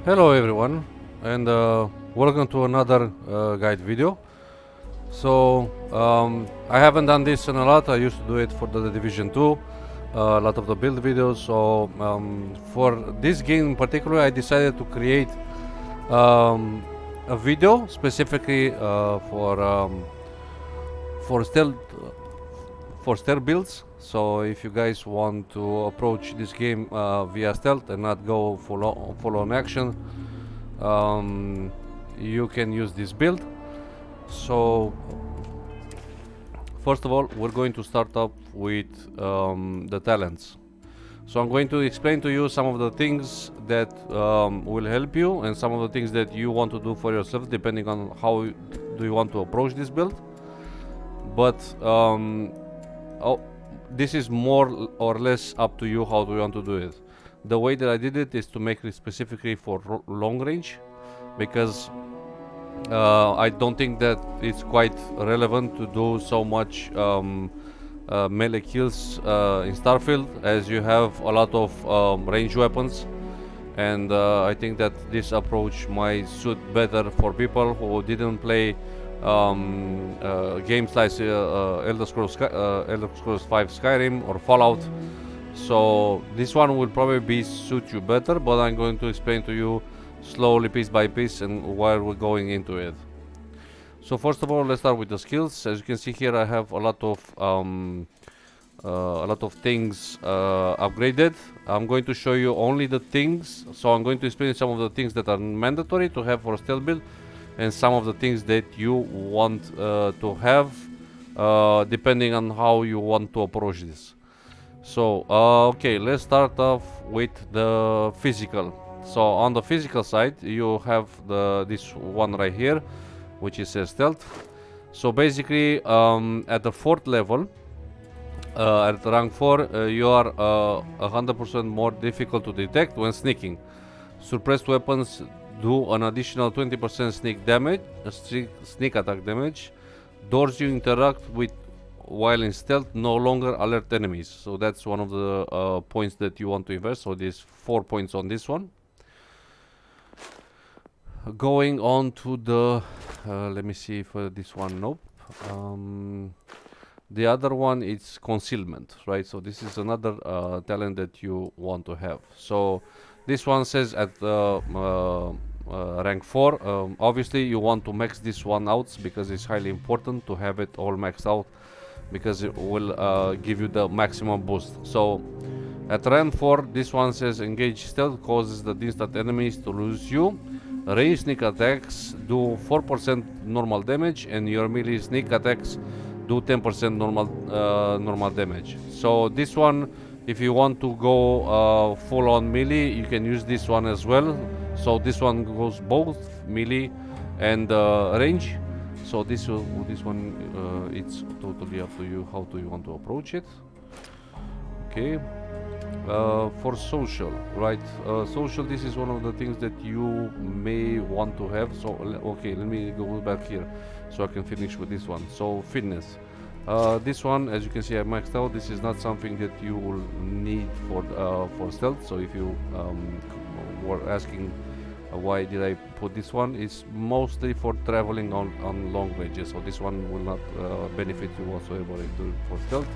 Hello everyone, and welcome to another guide video. I haven't done this in a lot. I used to do it for the Division 2, a lot of the build videos. For this game in particular, I decided to create um, a video specifically for stealth builds. So if you guys want to approach this game via stealth and not go full on action, um, you can use this build. So first of all, we're going to start up with the talents. So I'm going to explain to you some of the things that will help you and some of the things that you want to do for yourself depending on how do you want to approach this build. But this is more or less up to you how do you want to do it. The way that I did it is to make it specifically for long range, because I don't think that it's quite relevant to do so much melee kills in Starfield, as you have a lot of range weapons, and I think that this approach might suit better for people who didn't play games like Elder Scrolls 5 Skyrim or Fallout. So this one will probably suit you better, but I'm going to explain to you slowly, piece by piece, and while we're going into it. So first of all, let's start with the skills. As you can see here, I have a lot of things upgraded. I'm going to show you only the things. So I'm going to explain some of the things that are mandatory to have for a stealth build, and some of the things that you want to have depending on how you want to approach this. So okay, let's start off with the physical. So on the physical side, you have this one right here, which is stealth. So basically, at the 4th level, at rank 4, you are 100% more difficult to detect when sneaking. Suppressed weapons do an additional 20% sneak attack damage. Doors you interact with while in stealth no longer alert enemies. So that's one of the points that you want to invest. So there's 4 points on this one. Going on to the let me see if this one, nope. The other one is concealment, right? So this is another talent that you want to have. So this one says at rank 4. Obviously you want to max this one out because it's highly important to have it all maxed out, because it will give you the maximum boost. So at rank 4, this one says engage stealth causes the distant enemies to lose you. Range sneak attacks do 4% normal damage, and your melee sneak attacks do 10% normal damage. So this one, if you want to go full on melee, you can use this one as well. So this one goes both melee and range. So this one, it's totally up to you how do you want to approach it. Okay. For social, right? Social, this is one of the things that you may want to have. So okay, let me go back here so I can finish with this one. So fitness, this one, as you can see, I maxed out. This is not something that you will need for stealth. So if you were asking why did I put this one, it's mostly for traveling on long ranges. So this one will not benefit you whatsoever for stealth.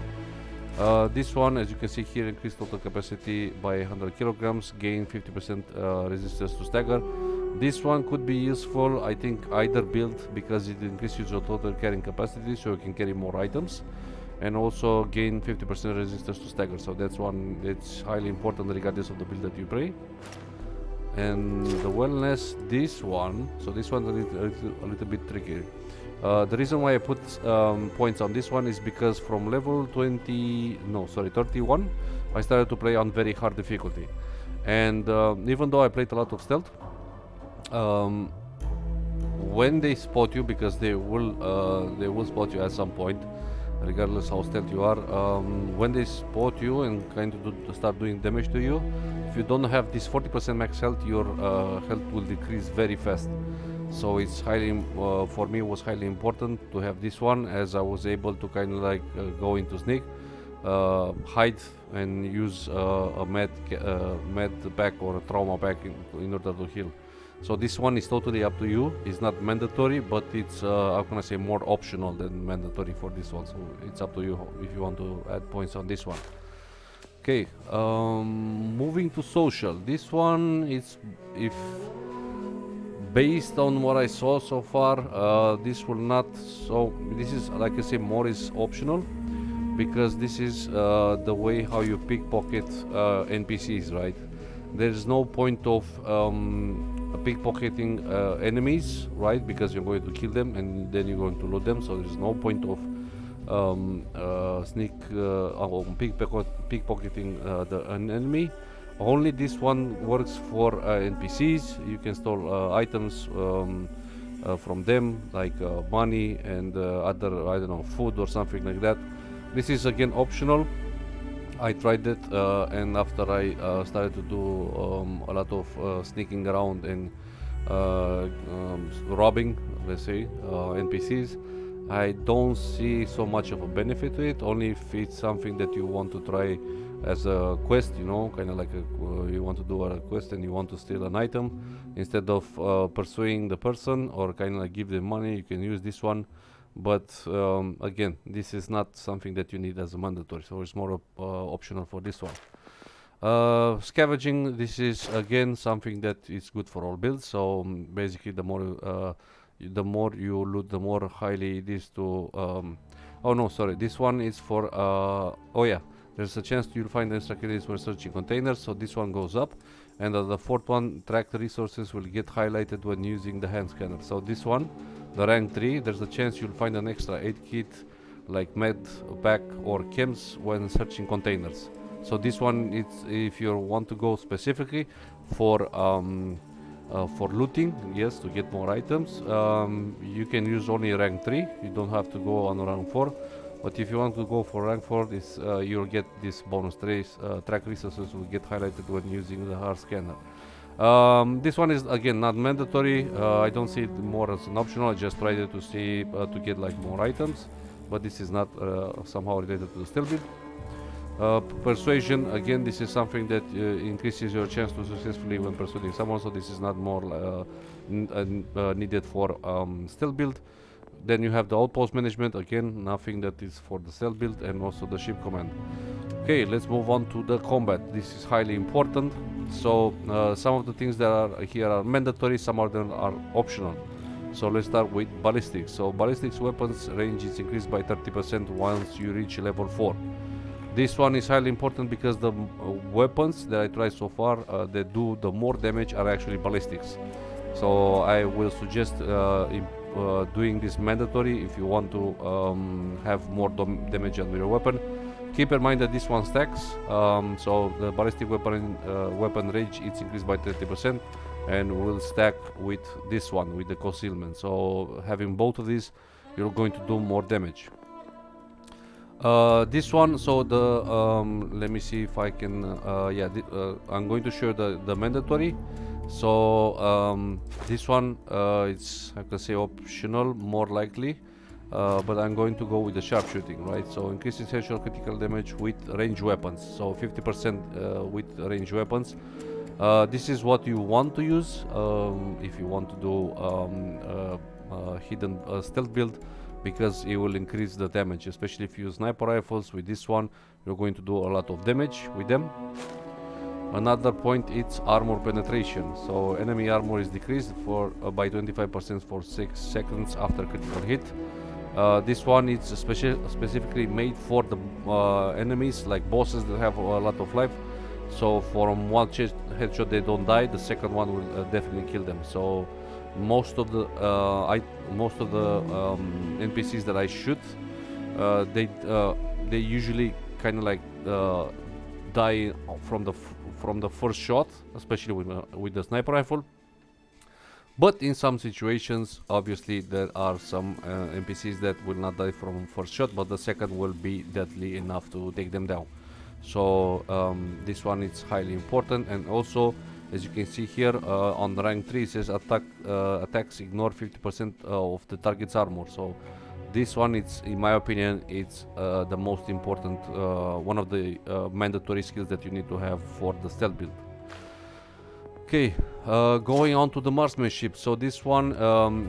This one, as you can see here, increase total capacity by 100 kilograms, gain 50% resistance to stagger. This one could be useful, I think, either build, because it increases your total carrying capacity, so you can carry more items, and also gain 50% resistance to stagger. So that's one that's highly important regardless of the build that you play. And the wellness, this one, so this one's a little bit tricky. The reason why I put points on this one is because from level 31, I started to play on very hard difficulty. And even though I played a lot of stealth, when they spot you, because they will spot you at some point, regardless how stealth you are, when they spot you and kind of start doing damage to you, if you don't have this 40% max health, your health will decrease very fast. So it's highly, for me, it was highly important to have this one, as I was able to kind of like go into sneak hide and use a med pack or a trauma pack in order to heal. So this one is totally up to you. It's not mandatory, but it's how can I say, more optional than mandatory for this one. So it's up to you if you want to add points on this one. Okay, moving to social. This one is, if based on what I saw so far, this will not. So this is, like I say, more is optional, because this is the way how you pickpocket NPCs, right? There's no point of pickpocketing enemies, right? Because you're going to kill them and then you're going to loot them. So there's no point of pickpocketing an enemy. Only this one works for NPCs. You can steal items from them, like money and other, I don't know, food or something like that. This is again optional. I tried it, and after I started to do a lot of sneaking around and robbing, let's say, NPCs, I don't see so much of a benefit to it. Only if it's something that you want to try as a quest, you know, kind of like you want to do a quest and you want to steal an item. Instead of pursuing the person or kind of like give them money, you can use this one. But again, this is not something that you need as a mandatory, so it's more optional for this one. Scavenging, this is again something that is good for all builds. So basically, the more you loot, the more highly it is to. Oh no, sorry. This one is for. Oh yeah, there's a chance you'll find extra credits when searching containers. So this one goes up, and the fourth one, tracked resources will get highlighted when using the hand scanner. So this one, the rank 3, there's a chance you'll find an extra aid kit like med pack or chems when searching containers. So this one, it's if you want to go specifically for looting, yes, to get more items, you can use only rank 3. You don't have to go on rank 4. But if you want to go for rank 4, this you'll get this bonus track resources will get highlighted when using the hard scanner. This one is again not mandatory. I don't see it more as an optional. I just tried it to see to get like more items, but this is not somehow related to the stealth build. Persuasion, again, this is something that increases your chance to successfully when persuading someone. So this is not more needed for stealth build. Then you have the outpost management, again nothing that is for the stealth build, and also the ship command. Okay, let's move on to the combat. This is highly important. So some of the things that are here are mandatory, some of them are optional. So let's start with ballistics. So ballistics weapons range is increased by 30% once you reach level 4. This one is highly important because the weapons that I tried so far that do the more damage are actually ballistics. So I will suggest doing this mandatory if you want to have more damage on your weapon. Keep in mind that this one stacks, so the ballistic weapon range is increased by 30% and will stack with this one, with the concealment. So having both of these, you're going to do more damage. This one, so the let me see if I can I'm going to show the mandatory. So this one it's, I can say, optional more likely, but I'm going to go with the sharpshooting, right? So increases headshot critical damage with range weapons, so 50% with range weapons. This is what you want to use if you want to do hidden stealth build, because it will increase the damage, especially if you use sniper rifles. With this one, you're going to do a lot of damage with them. Another point, it's armor penetration. So enemy armor is decreased by 25% for 6 seconds after critical hit. This one is specifically made for the enemies, like bosses that have a lot of life. So from one headshot they don't die, the second one will definitely kill them. So most of the NPCs that I shoot, they usually kind of like die from the first shot, especially with the sniper rifle. But in some situations, obviously, there are some NPCs that will not die from first shot, but the second will be deadly enough to take them down. So this one is highly important. And also, as you can see here on rank 3, it says attacks ignore 50% of the target's armor. So this one, it's, in my opinion, it's the most important, one of the mandatory skills that you need to have for the stealth build. Okay, going on to the marksmanship. So this one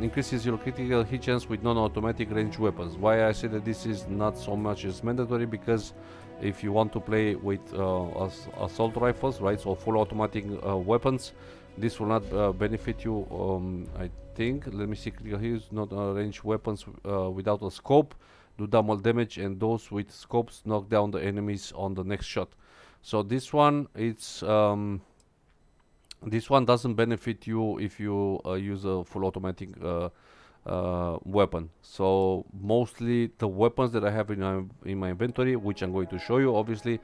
increases your critical hit chance with non-automatic ranged weapons. Why I say that this is not so much as mandatory, because if you want to play with assault rifles, right, so full automatic weapons, this will not benefit you, I think. Let me see, critical hits, not ranged weapons without a scope, do double damage, and those with scopes knock down the enemies on the next shot. So this one, it's... this one doesn't benefit you if you use a full automatic weapon. So mostly the weapons that I have in my inventory, which I'm going to show you obviously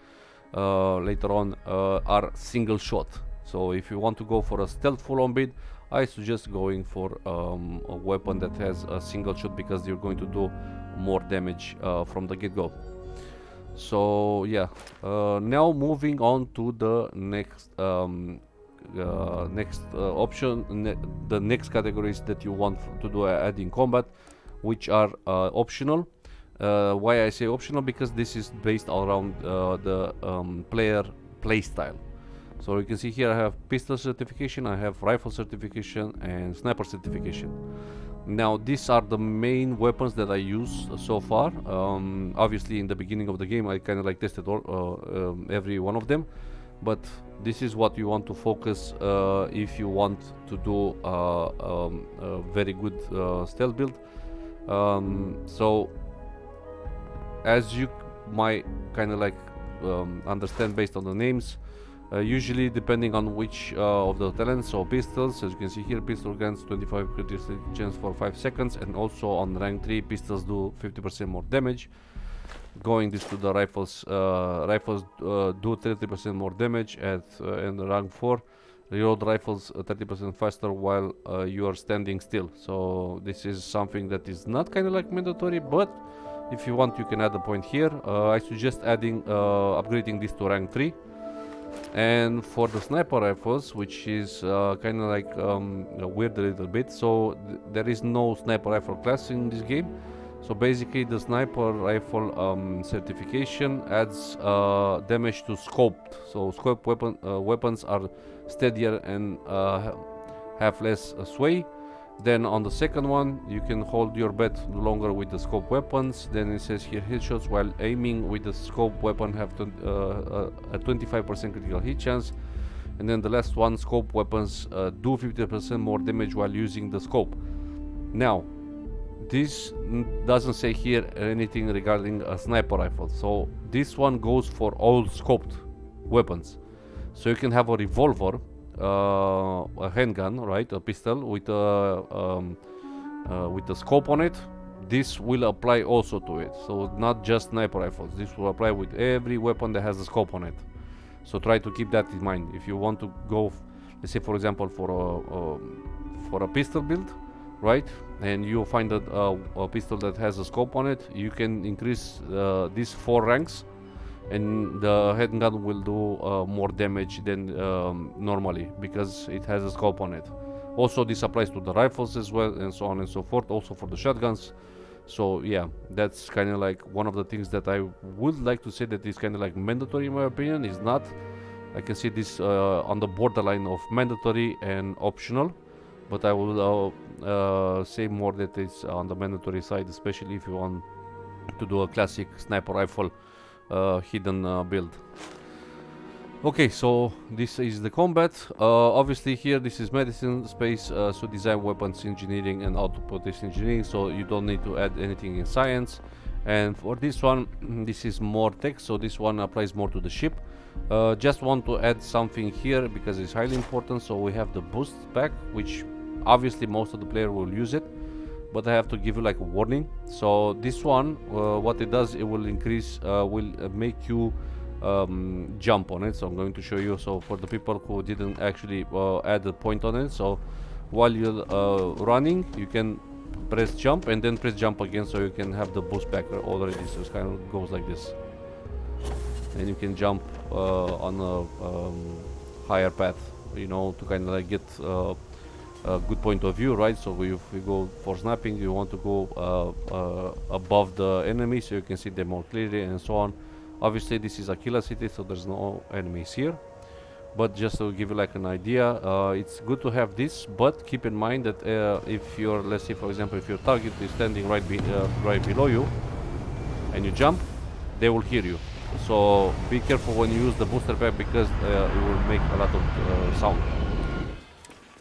later on, are single shot. So if you want to go for a stealth full on build, I suggest going for a weapon that has a single shot, because you're going to do more damage from the get-go. So yeah, now moving on to the next option, the next categories that you want to do adding combat, which are optional. Why I say optional? Because this is based around the player playstyle. So you can see here I have pistol certification, I have rifle certification, and sniper certification. Now these are the main weapons that I use so far. Obviously in the beginning of the game I kind of like tested all, every one of them, but this is what you want to focus if you want to do a very good stealth build. So as you might kind of like understand based on the names, usually depending on which of the talents, so pistols, as you can see here, pistol guns 25 critical chance for 5 seconds, and also on rank 3 pistols do 50% more damage. Going this to the rifles, rifles do 30% more damage at in rank 4. Reload rifles 30% faster while you are standing still. So this is something that is not kind of like mandatory, but if you want you can add a point here. I suggest adding upgrading this to rank 3. And for the sniper rifles, which is kind of like weird a little bit, so there is no sniper rifle class in this game. So basically the sniper rifle certification adds damage to scoped. So scoped weapons are steadier and have less sway. Then on the second one you can hold your bet longer with the scope weapons. Then it says here headshots while aiming with the scope weapon have a 25% critical hit chance. And then the last one, scope weapons do 50% more damage while using the scope. Now this doesn't say here anything regarding a sniper rifle, so this one goes for all scoped weapons. So you can have a revolver, a handgun, right, a pistol with the scope on it. This will apply also to it, so not just sniper rifles, this will apply with every weapon that has a scope on it. So try to keep that in mind if you want to go, let's say for example for a pistol build, right, and you find a pistol that has a scope on it, you can increase these 4 ranks and the handgun will do more damage than normally, because it has a scope on it. Also this applies to the rifles as well, and so on and so forth, also for the shotguns. So yeah, that's kind of like one of the things that I would like to say that is kind of like mandatory in my opinion. Is not, I can see this on the borderline of mandatory and optional, but I will say more that it's on the mandatory side, especially if you want to do a classic sniper rifle hidden build. Okay, so this is the combat. Obviously here this is medicine space, so design weapons engineering and auto-protection engineering, so you don't need to add anything in science. And for this one, this is more tech, so this one applies more to the ship. Just want to add something here because it's highly important. So we have the boost pack, which obviously most of the player will use it, but I have to give you like a warning. So this one, what it does, it will increase, will make you jump on it. So I'm going to show you. So for the people who didn't actually add a point on it, so while you're running, you can press jump and then press jump again, so you can have the boost back already. So it kind of goes like this, and you can jump on a higher path, you know, to kind of like get good point of view, right? So if we go for sniping, you want to go above the enemy so you can see them more clearly and so on. Obviously this is a killer city, so there's no enemies here, but just to give you like an idea, it's good to have this, but keep in mind that if you're, let's say for example, if your target is standing right below you and you jump, they will hear you. So be careful when you use the booster pack, because it will make a lot of sound.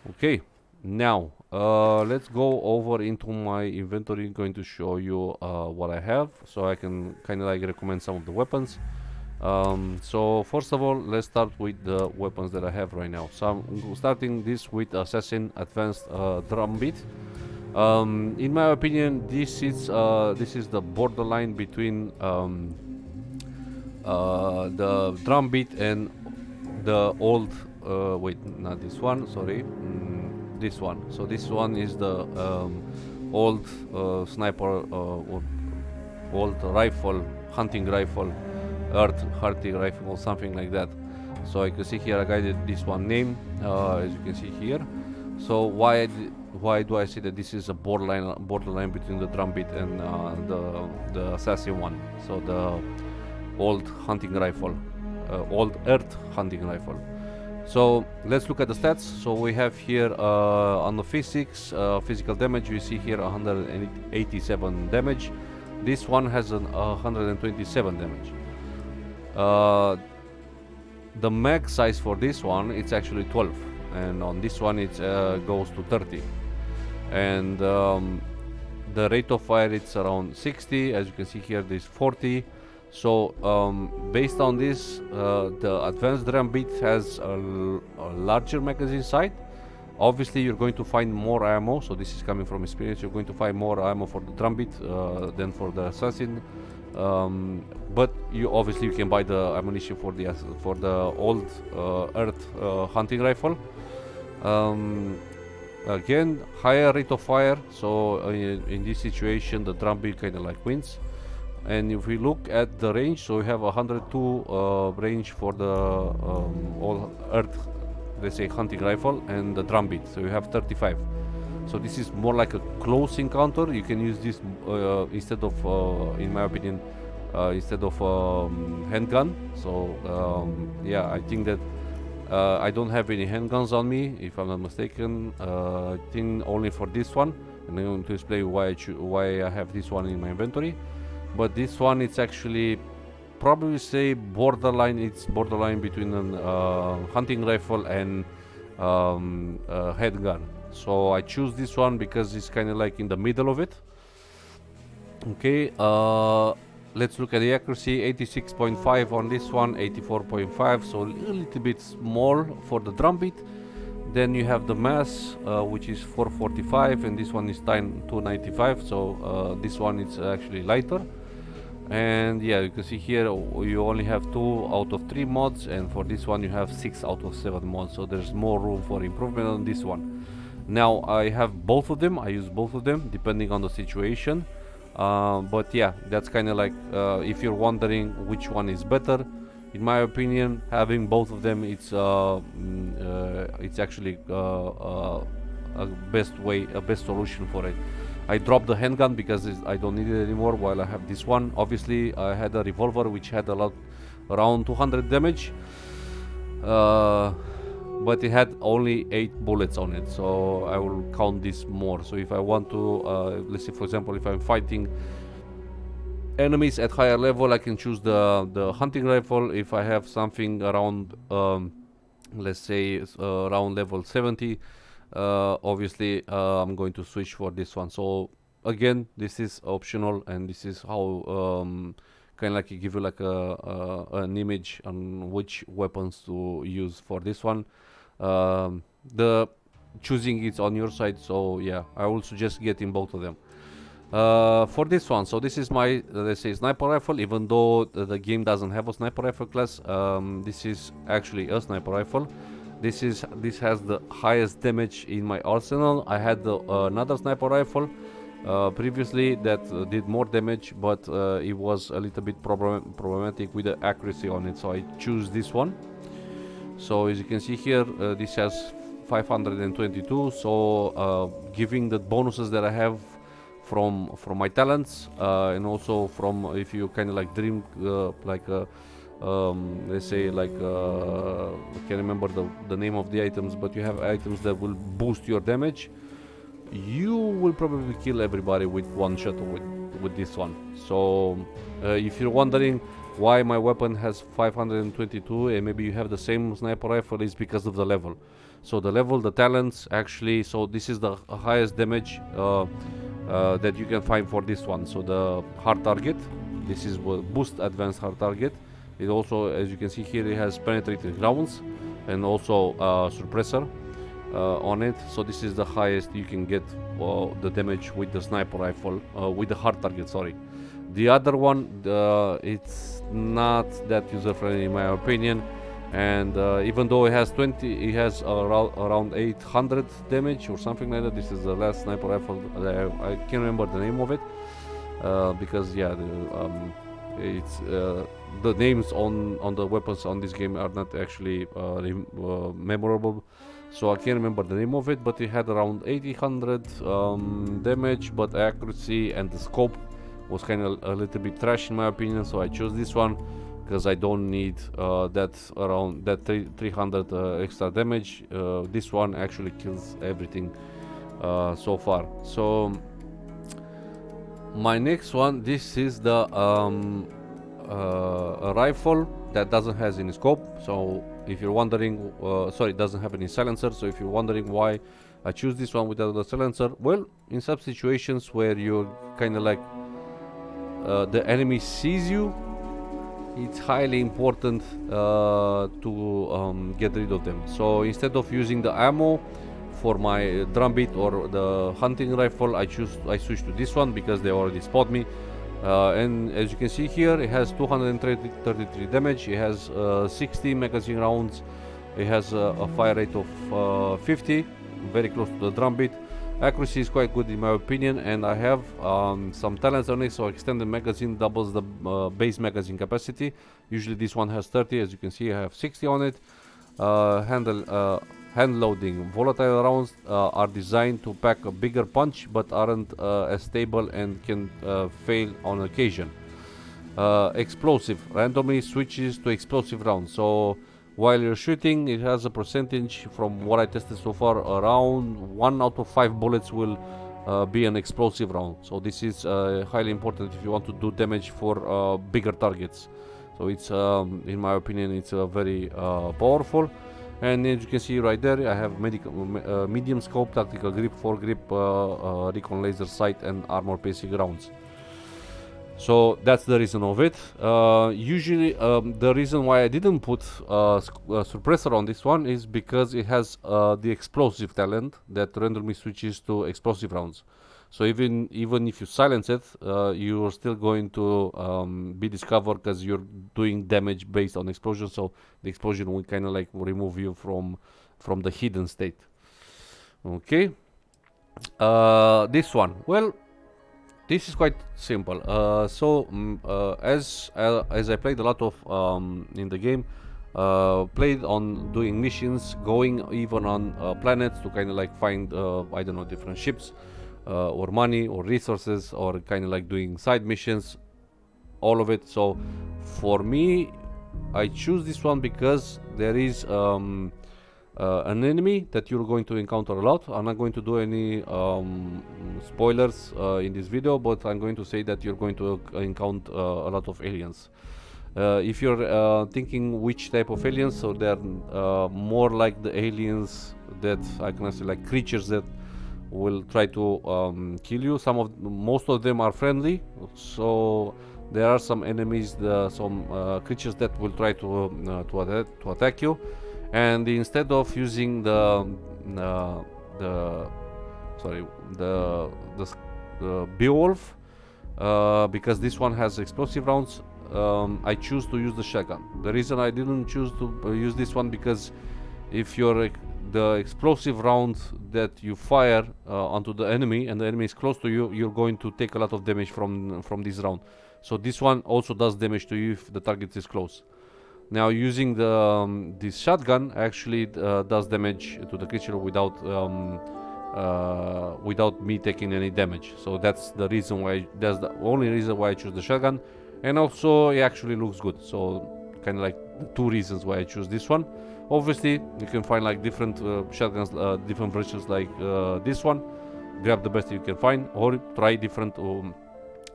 Okay, now let's go over into my inventory. I'm going to show you what I have, so I can kind of like recommend some of the weapons. So first of all, let's start with the weapons that I have right now. So I'm starting this with Assassin Advanced Drum Beat. In my opinion, this is the borderline between the drum beat and the old. Wait, not this one. Sorry, this one. So this one is the old sniper or old rifle, hunting rifle, earth hunting rifle, or something like that. So I can see here I guided this one name, as you can see here. So why do I say that this is a borderline between the drum beat and the assassin one? So the old hunting rifle, old earth hunting rifle. So let's look at the stats. So we have here on the physics, physical damage, you see here 187 damage. This one has an 127 damage. The mag size for this one, it's actually 12, and on this one it goes to 30. And the rate of fire, it's around 60. As you can see here, there's 40. So based on this, the advanced drum beat has a larger magazine size. Obviously you're going to find more ammo, so this is coming from experience. You're going to find more ammo for the drum beat than for the assassin, but you obviously you can buy the ammunition for the old earth hunting rifle. Again, higher rate of fire, so in this situation the drum beat kind of like wins. And if we look at the range, so we have 102 range for the all earth, let's say, hunting rifle, and the drum beat, so you have 35. So this is more like a close encounter. You can use this instead of, in my opinion, instead of handgun. So yeah, I think that I don't have any handguns on me, if I'm not mistaken. I think only for this one, and I'm going to explain why I have this one in my inventory. But this one, it's actually probably say borderline. It's borderline between a hunting rifle and a handgun. So I choose this one because it's kind of like in the middle of it. Okay, let's look at the accuracy. 86.5 on this one, 84.5, so a little bit small for the drum beat. Then you have the mass, which is 445, and this one is 295, so this one is actually lighter. And yeah, you can see here you only have 2 out of 3 mods, and for this one you have 6 out of 7 mods, so there's more room for improvement on this one. Now I have both of them, I use both of them depending on the situation, but yeah, that's kind of like if you're wondering which one is better, in my opinion, having both of them, it's actually a best solution for it. I dropped the handgun because I don't need it anymore while I have this one. Obviously I had a revolver which had around 200 damage, but it had only 8 bullets on it, so I will count this more. So if I want to, let's say for example, if I'm fighting enemies at higher level, I can choose the hunting rifle. If I have something around, let's say around level 70, obviously I'm going to switch for this one. So again, this is optional, and this is how kind of like give you like an image on which weapons to use for this one. The choosing is on your side, so yeah, I will suggest getting both of them. For this one, so this is my let's say sniper rifle. Even though the game doesn't have a sniper rifle class, this is actually a sniper rifle. This has the highest damage in my arsenal. I had another sniper rifle previously that did more damage, but it was a little bit problematic with the accuracy on it, so I choose this one. So as you can see here, this has 522. So giving the bonuses that I have from my talents, and also from, if you kind of like dream let's say like I can't remember the name of the items, but you have items that will boost your damage. You will probably kill everybody with one shot with this one. So if you're wondering why my weapon has 522 and maybe you have the same sniper rifle, is because of the level. So the level, the talents actually, so this is the highest damage that you can find for this one. So the hard target, this is boost advanced hard target. It also, as you can see here, it has penetrating rounds and also suppressor on it. So this is the highest you can get the damage with the sniper rifle, with the hard target, sorry. The other one, it's not that user friendly in my opinion, and even though it has it has around 800 damage or something like that. This is the last sniper rifle. I can't remember the name of it because yeah, it's the names on the weapons on this game are not actually memorable, so I can't remember the name of it, but it had around 800 damage, but accuracy and the scope was kind of a little bit trash in my opinion, so I chose this one because I don't need around 300 extra damage. This one actually kills everything so far. So my next one, this is the a rifle that doesn't have any scope. So if you're wondering, sorry, it doesn't have any silencer. So if you're wondering why I choose this one without the silencer, well, in some situations where you're kind of like the enemy sees you, it's highly important to get rid of them. So instead of using the ammo for my drum beat or the hunting rifle, I switch to this one because they already spot me. And as you can see here, it has 233 damage, it has 60 magazine rounds, it has a fire rate of 50, very close to the drum beat. Accuracy is quite good in my opinion, and I have some talents on it. So extended magazine doubles the base magazine capacity. Usually this one has 30, as you can see I have 60 on it. Hand loading. Volatile rounds are designed to pack a bigger punch but aren't as stable and can fail on occasion. Explosive. Randomly switches to explosive rounds. So while you're shooting, it has a percentage, from what I tested so far, around 1 out of 5 bullets will be an explosive round. So this is highly important if you want to do damage for bigger targets. So it's, in my opinion, it's very powerful. And as you can see right there, I have medium scope, tactical grip, foregrip, recon laser sight, and armor piercing rounds. So that's the reason of it. Usually the reason why I didn't put suppressor on this one is because it has the explosive talent that randomly switches to explosive rounds. So even if you silence it, you're still going to be discovered because you're doing damage based on explosion. So the explosion will kind of like remove you from the hidden state. Okay. This one, well, this is quite simple. As I played a lot of in the game, played on doing missions, going even on planets to kind of like find I don't know, different ships or money or resources, or kind of like doing side missions, all of it. So for me, I choose this one because there is an enemy that you're going to encounter a lot. I'm not going to do any spoilers in this video, but I'm going to say that you're going to encounter a lot of aliens. If you're thinking which type of aliens, so they're more like the aliens that I can say, like creatures that will try to kill you. Most of them are friendly, so there are some enemies, some creatures that will try to attack you. And instead of using the Beowulf, because this one has explosive rounds, I choose to use the shotgun. The reason I didn't choose to use this one, because if the explosive round that you fire onto the enemy and the enemy is close to you, you're going to take a lot of damage from this round. So this one also does damage to you if the target is close. Now using this shotgun actually does damage to the creature without me taking any damage. So that's the reason why, that's the only reason why I choose the shotgun, and also it actually looks good. So kind of like the two reasons why I choose this one. Obviously you can find like different shotguns, different versions like this one. Grab the best you can find, or try different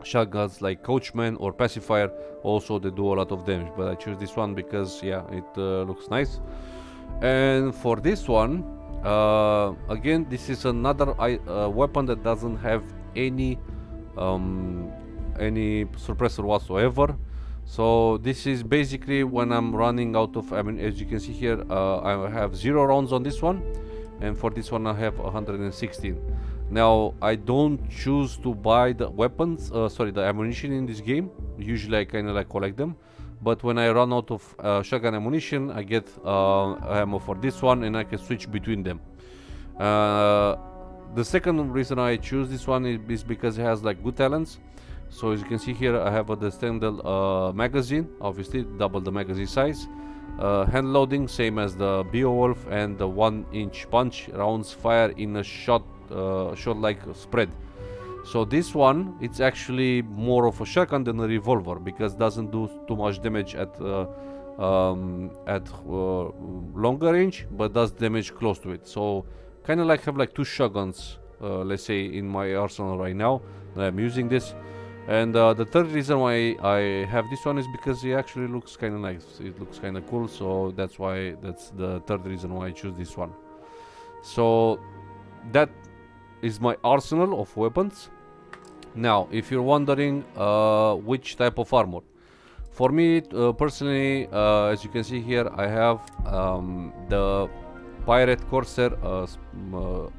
shotguns like Coachman or Pacifier. Also they do a lot of damage, but I choose this one because yeah, it looks nice. And for this one, again, this is another weapon that doesn't have any suppressor whatsoever. So this is basically when I'm running out of, I mean, as you can see here, I have 0 rounds on this one, and for this one I have 116. Now I don't choose to buy the weapons, the ammunition in this game. Usually I kind of like collect them, but when I run out of shotgun ammunition, I get ammo for this one, and I can switch between them. The second reason I choose this one is because it has like good talents. So as you can see here, I have the standard magazine, obviously double the magazine size. Hand loading, same as the Beowulf, and the 1-inch punch rounds fire in a shot like spread. So this one, it's actually more of a shotgun than a revolver, because it doesn't do too much damage at longer range, but does damage close to it. So kind of like have like 2 shotguns, let's say, in my arsenal right now that I'm using this. And the third reason why I have this one is because it actually looks kind of nice. It looks kind of cool, so that's the third reason why I choose this one. So that is my arsenal of weapons. Now, if you're wondering which type of armor, for me personally, as you can see here, I have the Pirate Corsair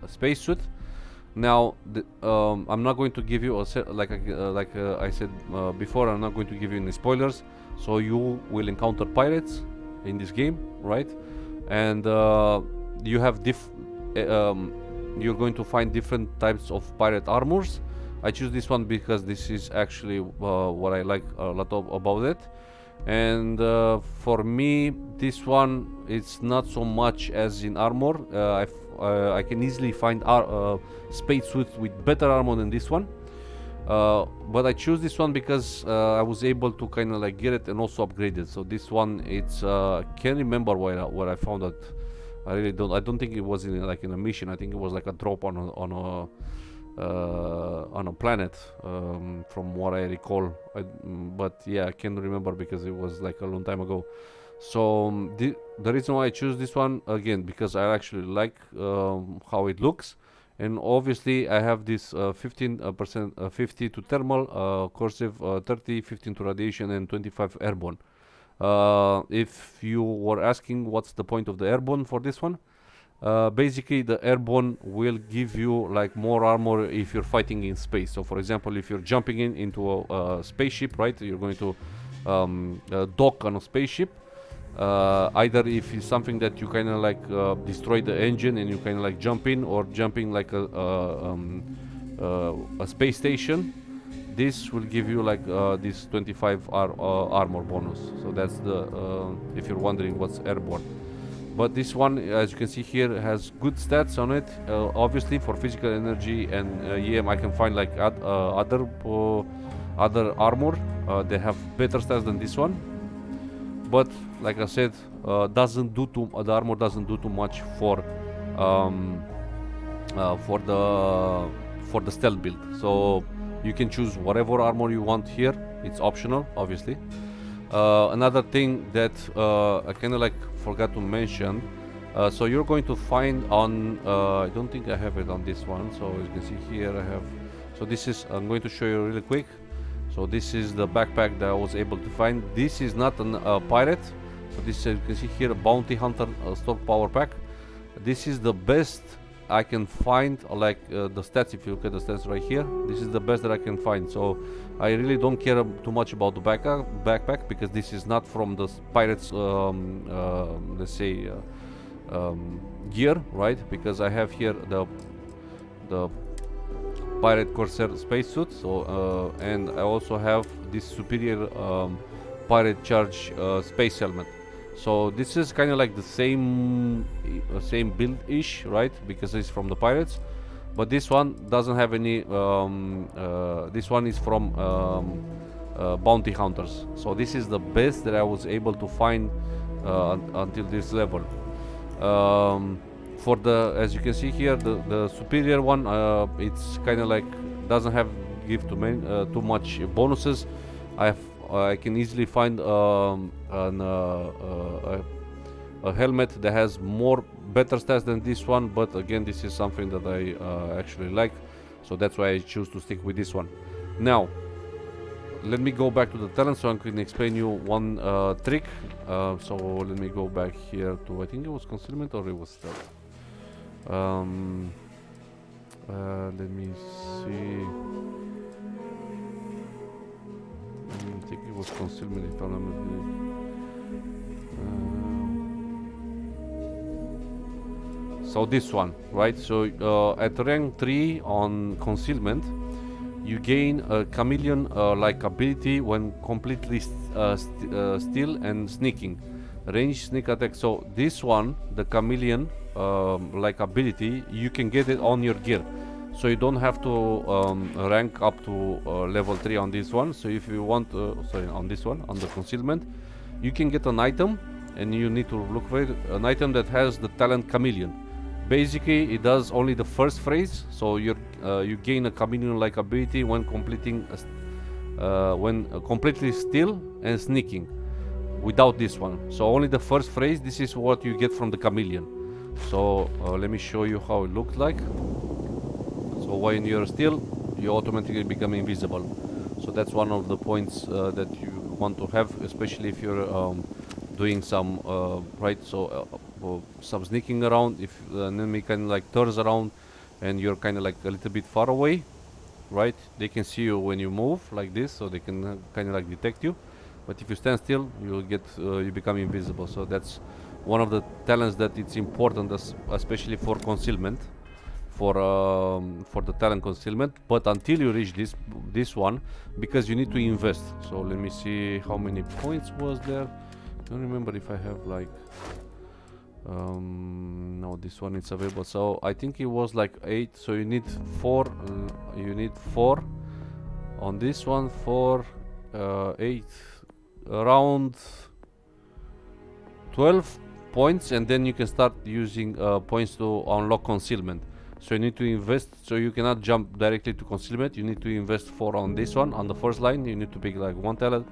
spacesuit. Now, I'm not going to give you like I said before. I'm not going to give you any spoilers. So you will encounter pirates in this game, right? And you have you're going to find different types of pirate armors. I choose this one because this is actually what I like a lot about it. And for me, this one, it's not so much as in armor. I can easily find spacesuits with better armor than this one, but I choose this one because I was able to kind of like get it and also upgrade it. So this one, it's can't remember where I found it. I really don't. I don't think it was in a mission. I think it was like a drop on a planet, from what I recall. But yeah, I can't remember because it was like a long time ago. So the reason why I choose this one, again, because I actually like how it looks, and obviously I have this 15% 50 to thermal, corrosive, 30, 15 to radiation, and 25 airborne. If you were asking what's the point of the airborne for this one, basically the airborne will give you like more armor if you're fighting in space. So for example, if you're jumping into a spaceship, right, you're going to dock on a spaceship. Either if it's something that you kind of like destroy the engine and you kind of like jump in, or jumping like a space station, this will give you like this 25 armor bonus. So that's the if you're wondering what's airborne. But this one, as you can see here, has good stats on it. Obviously for physical energy and EM, I can find like other armor they have better stats than this one. But like I said, the armor doesn't do too much for the stealth build. So you can choose whatever armor you want here. It's optional, obviously. Another thing that I kind of like forgot to mention. So you're going to find on. I don't think I have it on this one. So as you can see here, I have. So this is. I'm going to show you really quick. So this is the backpack that I was able to find. This is not a pirate. So this, you can see here, a bounty hunter stock power pack. This is the best I can find. Like the stats, if you look at the stats right here, this is the best that I can find. So I really don't care too much about the backpack, because this is not from the pirates, let's say, gear, right? Because I have here the Pirate Corsair spacesuit. And I also have this superior pirate charge space helmet. So this is kind of like the same build-ish, right? Because it's from the pirates, but this one doesn't have any. This one is from bounty hunters. So this is the best that I was able to find until this level. For the, as you can see here, the superior one, it's kind of like doesn't have give too much bonuses. I can easily find a helmet that has more better stats than this one, but again, this is something that I actually like, so that's why I choose to stick with this one. Now let me go back to the talent so I can explain you one trick. So let me go back here to, I think it was concealment or it was stealth. Let me see. I think it was concealment if I'm not mistaken. So this one, right? So at rank 3 on concealment, you gain a chameleon like ability when completely still and sneaking. Range sneak attack. So this one, the chameleon like ability, you can get it on your gear. So you don't have to rank up to level 3 on this one. So if you want, sorry, on this one, on the concealment, you can get an item, and you need to look for it, an item that has the talent chameleon. Basically, it does only the first phrase, so you gain a chameleon-like ability when completing completely still and sneaking. Without this one, so only the first phrase. This is what you get from the chameleon. So let me show you how it looks like. So when you're still, you automatically become invisible. So that's one of the points that you want to have, especially if you're doing some right. So some sneaking around. If an enemy kind of like turns around and you're kind of like a little bit far away, right? They can see you when you move like this, so they can kind of like detect you. But if you stand still, you get you become invisible. So that's one of the talents that it's important, especially for concealment, for the talent concealment. But until you reach this one, because you need to invest. So let me see how many points was there. I don't remember if I have like. No, this one is available. So I think it was like 8. So you need 4. You need 4 on this one. 4, 8, around 12 points, and then you can start using points to unlock concealment. So you need to invest. So you cannot jump directly to concealment. You need to invest 4 on this one. On the first line, you need to pick like 1 talent,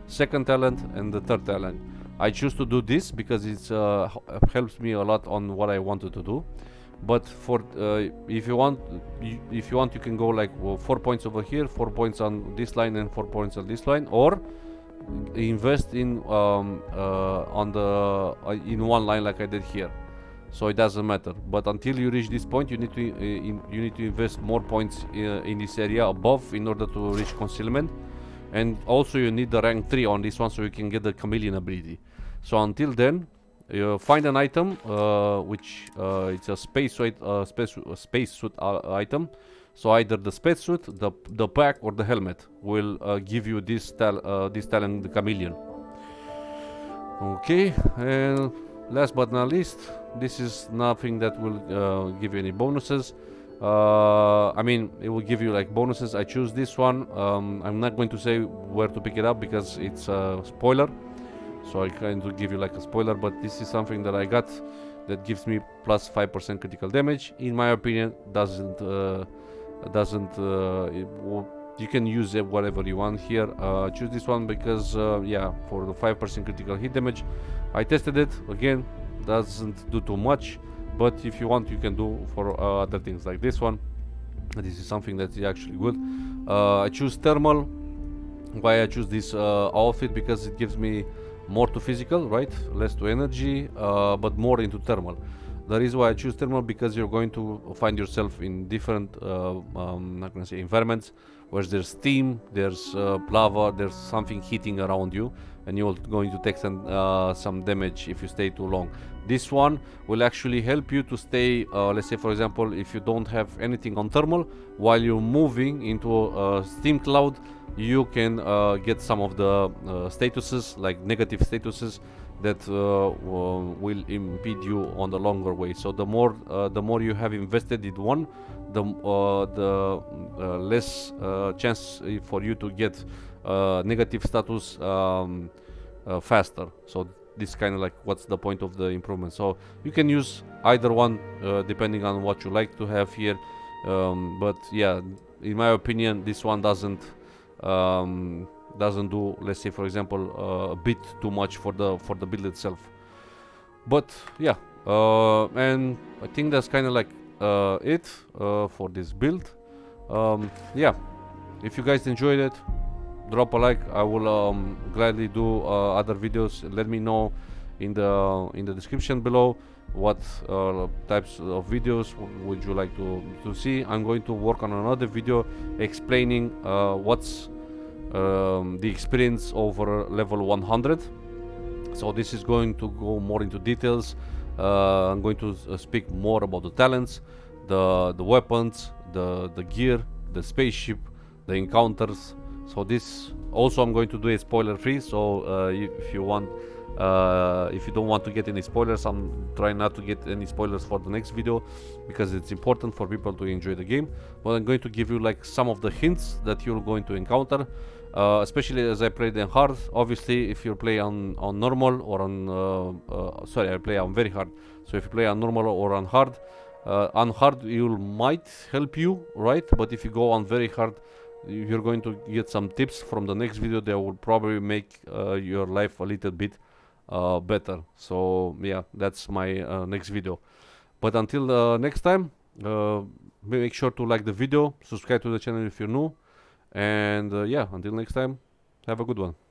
second talent, and the third talent. I choose to do this because it helps me a lot on what I wanted to do. But for if you want, you can go like 4 points over here, 4 points on this line, and 4 points on this line, or invest in on the in one line like I did here. So it doesn't matter. But until you reach this point, you need to invest more points in this area above in order to reach concealment. And also you need the rank 3 on this one, so you can get the chameleon ability. So until then, you find an item which it's a spacesuit item. So either the spacesuit, the pack, or the helmet will give you this talent, the chameleon. Okay, and last but not least, this is nothing that will give you any bonuses. I mean, it will give you like bonuses. I choose this one. I'm not going to say where to pick it up because it's a spoiler, so I kind of give you like a spoiler, but this is something that I got that gives me plus 5% critical damage. In my opinion, you can use it whatever you want here. Choose this one because yeah, for the 5% critical hit damage. I tested it again, doesn't do too much. But if you want, you can do for other things like this one. This is something that is actually good. I choose thermal. Why I choose this outfit? Because it gives me more to physical, right? Less to energy, but more into thermal. The reason why I choose thermal, because you're going to find yourself in different, not gonna say environments, where there's steam, there's lava, there's something heating around you, and you're going to take some damage if you stay too long. This one will actually help you to stay, let's say for example, if you don't have anything on thermal, while you're moving into a steam cloud, you can get some of the statuses, like negative statuses, that will impede you on the longer way. So the more you have invested in one, the less chance for you to get negative status faster. So this kind of like what's the point of the improvement. So you can use either one depending on what you like to have here. But yeah, in my opinion, this one doesn't do, let's say for example, a bit too much for the build itself. But yeah, and I think that's kind of like it for this build. Yeah, if you guys enjoyed it, drop a like. I will gladly do other videos. Let me know in the description below what types of videos would you like to see. I'm going to work on another video explaining what's the experience over level 100. So this is going to go more into details. I'm going to speak more about the talents, the weapons, the gear, the spaceship, the encounters. So this also I'm going to do a spoiler free. So if you want, if you don't want to get any spoilers, I'm trying not to get any spoilers for the next video because it's important for people to enjoy the game. But I'm going to give you like some of the hints that you're going to encounter. Especially as I played on hard. Obviously, if you play on normal or on sorry, I play on very hard. So if you play on normal or on hard, you might help you, right? But if you go on very hard, you're going to get some tips from the next video that will probably make your life a little bit better. So yeah, that's my next video. But until next time, make sure to like the video, subscribe to the channel if you're new. And yeah, until next time, have a good one.